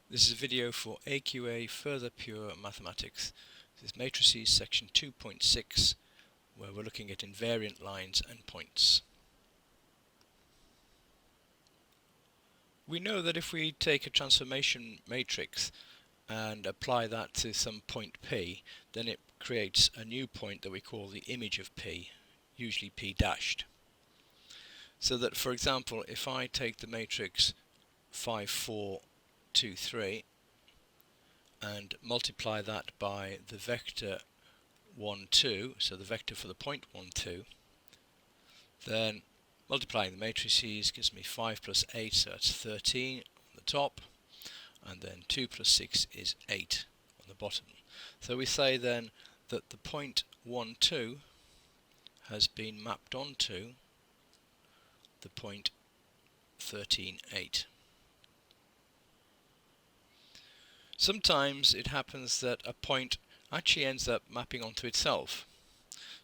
This is a video for AQA Further Pure Mathematics. This is Matrices section 2.6, where we're looking at invariant lines and points. We know that if we take a transformation matrix and apply that to some point P, then it creates a new point that we call the image of P, usually P dashed. So that, for example, if I take the matrix 5, 4, 2, 3 and multiply that by the vector 1, 2, so the vector for the point 1, 2, then multiplying the matrices gives me 5 plus 8, so that's 13 on the top, and then 2 plus 6 is 8 on the bottom. So we say then that the point 1, 2 has been mapped onto the point 13, 8. Sometimes it happens that a point actually ends up mapping onto itself.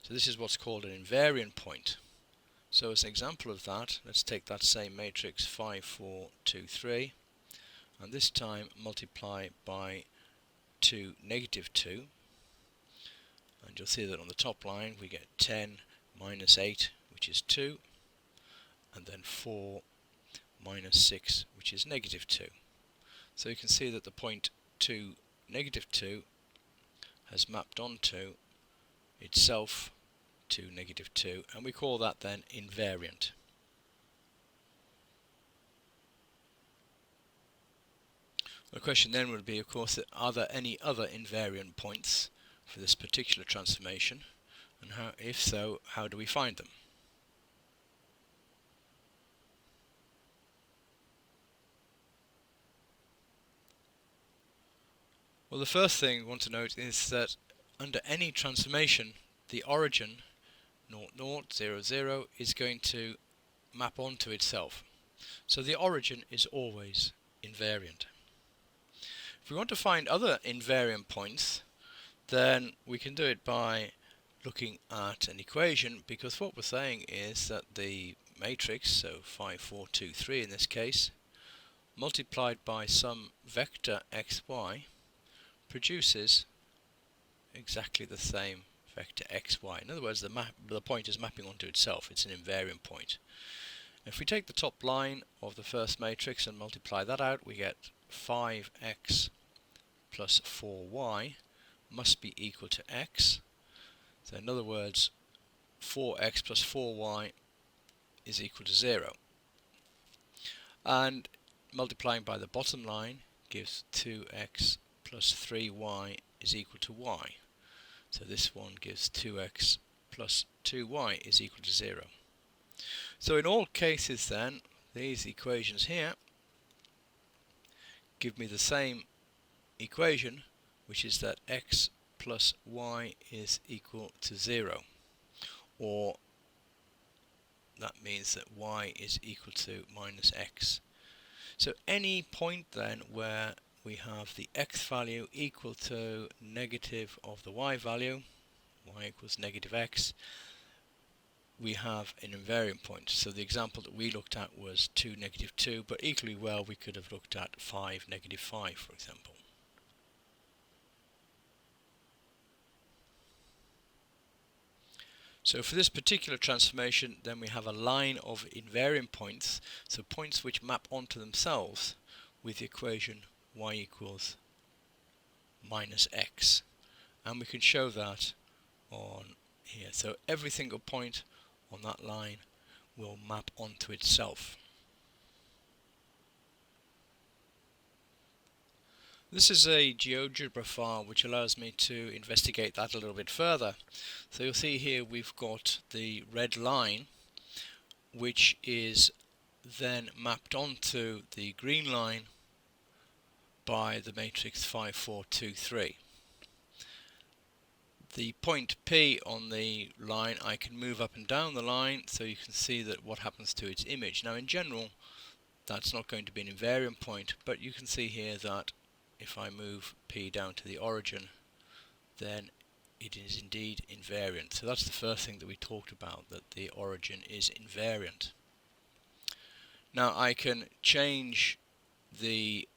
So this is what's called an invariant point. So as an example of that, let's take that same matrix 5, 4, 2, 3, and this time multiply by 2, negative 2, and you'll see that on the top line we get 10 minus 8, which is 2, and then 4 minus 6, which is negative 2. So you can see that the point 2, negative 2 has mapped onto itself to negative 2, and we call that then invariant. The question then would be, of course, are there any other invariant points for this particular transformation, and if so, how do we find them? Well, the first thing we want to note is that under any transformation, the origin 0, 0, 0, 0 is going to map onto itself. So the origin is always invariant. If we want to find other invariant points, then we can do it by looking at an equation, because what we're saying is that the matrix, so 5, 4, 2, 3 in this case, multiplied by some vector xy, produces exactly the same vector xy. In other words, the point is mapping onto itself. It's an invariant point. If we take the top line of the first matrix and multiply that out, we get 5x plus 4y must be equal to x. So in other words, 4x plus 4y is equal to 0. And multiplying by the bottom line gives 2x plus 3y is equal to y. So this one gives 2x plus 2y is equal to 0. So in all cases then, these equations here give me the same equation, which is that x plus y is equal to 0. Or that means that y is equal to minus x. So any point then where we have the x value equal to negative of the y value, y equals negative x, we have an invariant point. So the example that we looked at was 2, negative 2, but equally well we could have looked at 5, negative 5, for example. So for this particular transformation, then we have a line of invariant points, so points which map onto themselves with the equation y equals minus x, and we can show that on here. So every single point on that line will map onto itself. This is a GeoGebra file which allows me to investigate that a little bit further. So you'll see here we've got the red line, which is then mapped onto the green line by the matrix 5, 4, 2, 3. The point P on the line, I can move up and down the line so you can see that what happens to its image. Now in general that's not going to be an invariant point, but you can see here that if I move P down to the origin, then it is indeed invariant. So that's the first thing that we talked about, that the origin is invariant. Now I can change the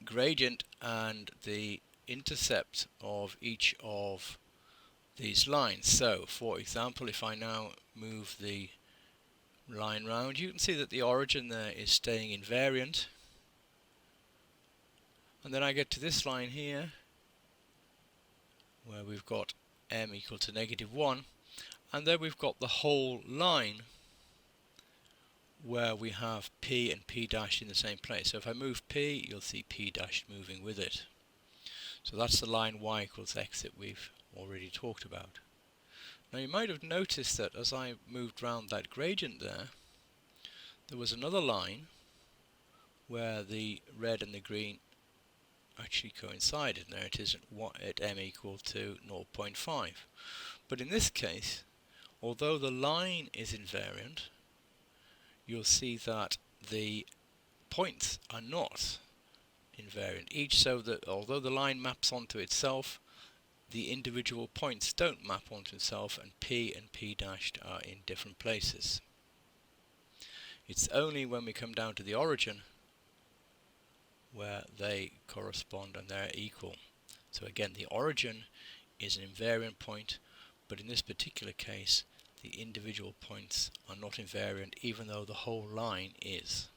gradient and the intercept of each of these lines. So for example, if I now move the line round, you can see that the origin there is staying invariant, and then I get to this line here where we've got m equal to -1, and then we've got the whole line where we have p and p dash in the same place. So if I move p, you'll see p dash moving with it. So that's the line y equals x that we've already talked about. Now you might have noticed that as I moved round that gradient there was another line where the red and the green actually coincided. There it is at m equal to 0.5. But in this case, although the line is invariant, you'll see that the points are not invariant. So that although the line maps onto itself, the individual points don't map onto itself, and p and p dashed are in different places. It's only when we come down to the origin where they correspond and they're equal. So again, the origin is an invariant point, but in this particular case the individual points are not invariant, even though the whole line is.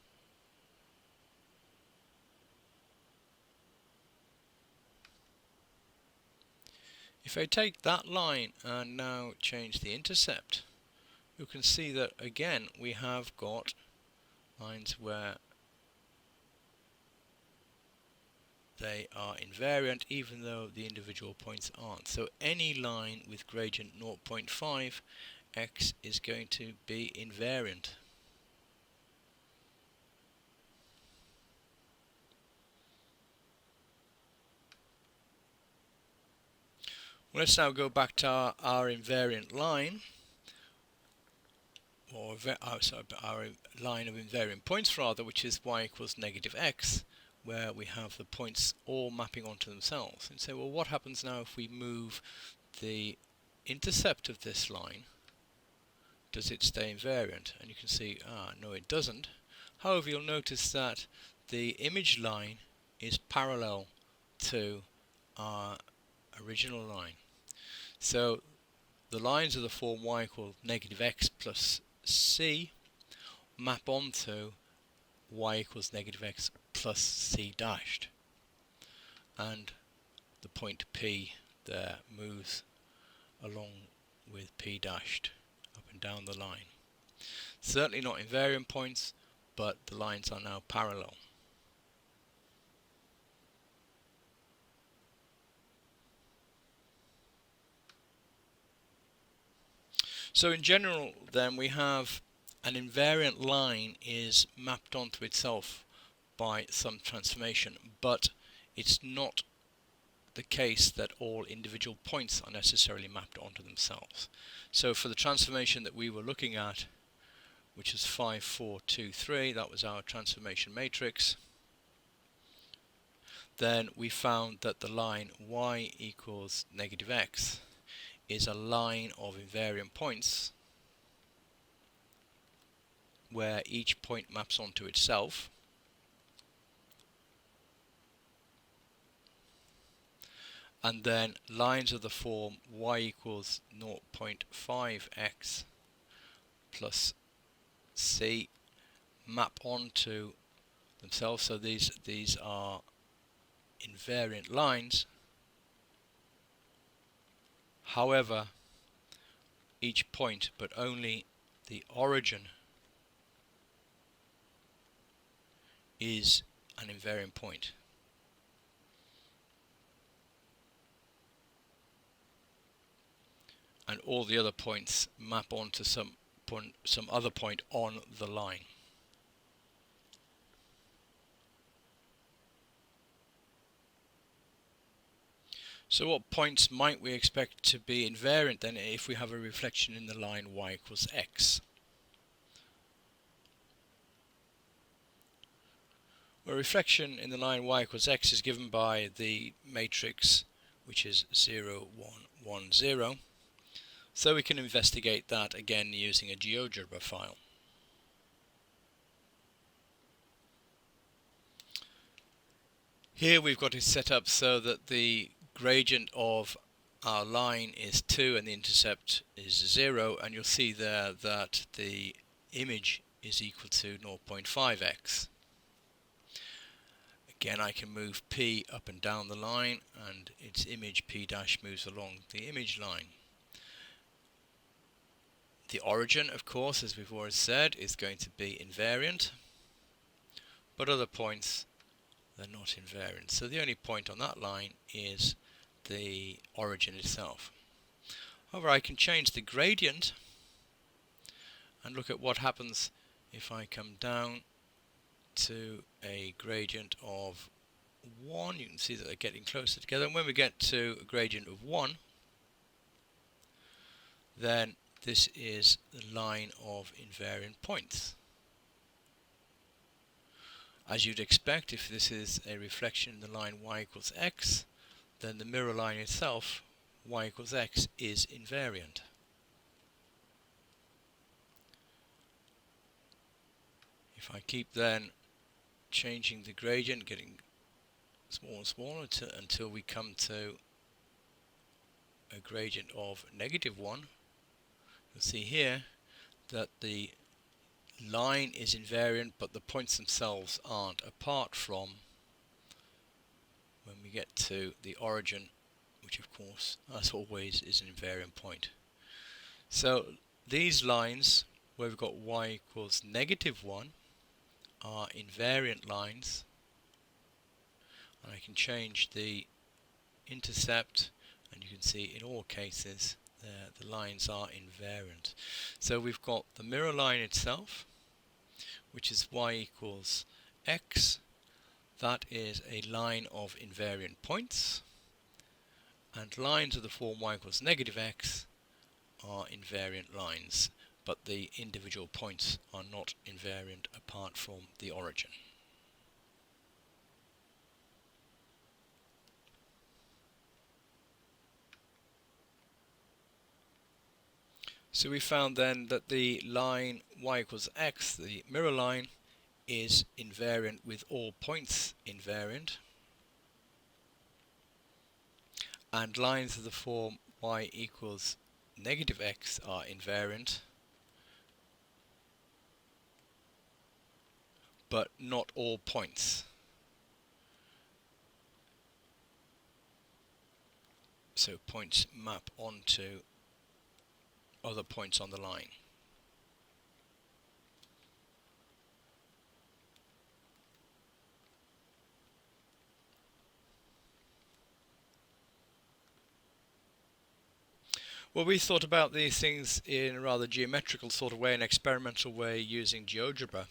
If I take that line and now change the intercept, you can see that again we have got lines where they are invariant even though the individual points aren't. So any line with gradient 0.5, x is going to be invariant. Let's now go back to our invariant line, or our line of invariant points rather, which is y equals -x, where we have the points all mapping onto themselves. And say, well, what happens now if we move the intercept of this line? Does it stay invariant? And you can see, no, it doesn't. However, you'll notice that the image line is parallel to our original line. So the lines of the form y equals -x plus c map onto y equals -x plus c dashed, and the point p there moves along with p dashed up and down the line. Certainly not invariant points, but the lines are now parallel. So in general then we have an invariant line is mapped onto itself by some transformation, but it's not the case that all individual points are necessarily mapped onto themselves. So for the transformation that we were looking at, which is 5, 4, 2, 3, that was our transformation matrix, then we found that the line y equals -x is a line of invariant points where each point maps onto itself, and then lines of the form y equals 0.5x plus c map onto themselves. So these are invariant lines. However, each point, but only the origin, is an invariant point. And all the other points map onto some other point on the line. So what points might we expect to be invariant then if we have a reflection in the line y equals x? Well, a reflection in the line y equals x is given by the matrix, which is 0, 1, 1, 0. So we can investigate that again using a GeoGebra file. Here we've got it set up so that the gradient of our line is 2 and the intercept is 0, and you'll see there that the image is equal to 0.5x. Again, I can move P up and down the line, and its image P' moves along the image line. The origin, of course, as we've already said, is going to be invariant, but other points, they're not invariant. So the only point on that line is the origin itself. However, I can change the gradient and look at what happens if I come down to a gradient of 1. You can see that they're getting closer together, and when we get to a gradient of 1, then this is the line of invariant points. As you'd expect, if this is a reflection in the line y equals x, then the mirror line itself, y equals x, is invariant. If I keep then changing the gradient, getting smaller and smaller until we come to a gradient of -1, you'll see here that the line is invariant, but the points themselves aren't, apart from when we get to the origin, which of course, as always, is an invariant point. So these lines where we've got y equals -1 are invariant lines, and I can change the intercept, and you can see in all cases the lines are invariant. So we've got the mirror line itself, which is y equals x. That is a line of invariant points, and lines of the form y equals -x are invariant lines, but the individual points are not invariant apart from the origin. So we found then that the line y equals x, the mirror line, is invariant with all points invariant, and lines of the form y equals -x are invariant, but not all points. So points map onto other points on the line. Well, we thought about these things in a rather geometrical sort of way, an experimental way using GeoGebra.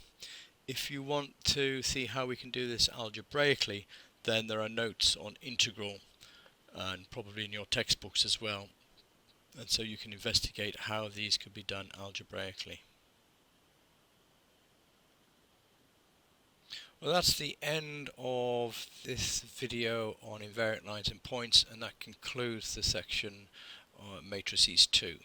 If you want to see how we can do this algebraically, then there are notes on integral, and probably in your textbooks as well, and so you can investigate how these could be done algebraically. Well, that's the end of this video on invariant lines and points, and that concludes the section Matrices 2.